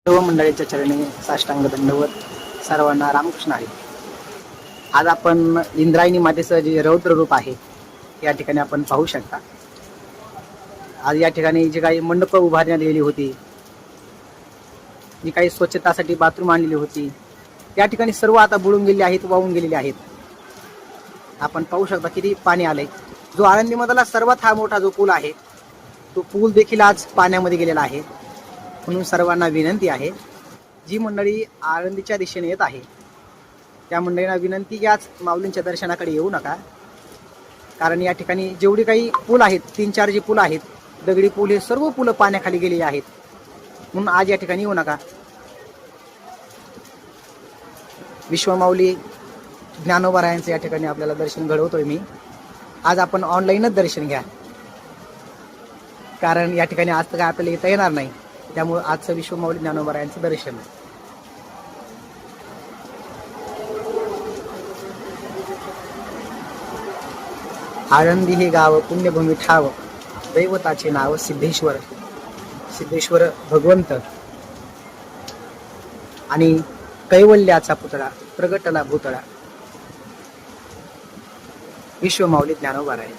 सर्व मंडळींच्या चरणी साष्टांग दंडवत. सर्वांना रामकृष्ण आहे. आज आपण इंद्रायणी मातेचं जे रौद्र रूप आहे या ठिकाणी आपण पाहू शकता. आज या ठिकाणी जी काही मंडप उभारण्यात आलेली होती, जी काही स्वच्छतासाठी बाथरूम आणलेली होती, या ठिकाणी सर्व आता बुडून गेलेली आहेत, वाहून गेलेली आहेत. आपण पाहू शकता किती पाणी आलंय. जो आळंदीमधला सर्वात हा मोठा जो पूल आहे, तो पूल देखील आज पाण्यामध्ये गेलेला आहे. म्हणून सर्वांना विनंती आहे, जी मंडळी आळंदीच्या दिशेने येत आहे त्या मंडळींना विनंती की आज माऊलींच्या दर्शनाकडे येऊ नका. कारण या ठिकाणी जेवढी काही पूल आहेत, 3-4 जे पूल आहेत, दगडी पूल, हे सर्व पूल पाण्याखाली गेलेले आहेत. म्हणून आज या ठिकाणी येऊ नका. विश्वमाऊली ज्ञानोबारायांचं या ठिकाणी आपल्याला दर्शन घडवतोय मी. आज आपण ऑनलाईनच दर्शन घ्या, कारण या ठिकाणी आज तर काय आपल्याला येता येणार नाही. त्यामुळे आजचं विश्वमाऊली ज्ञानोबारायांचं दर्शन. आळंदी हे गाव पुण्यभूमी ठाव, दैवताचे नाव सिद्धेश्वर. सिद्धेश्वर भगवंत आणि कैवल्याचा पुतळा प्रगटला भूतळा. विश्वमाऊली ज्ञानोबाराय.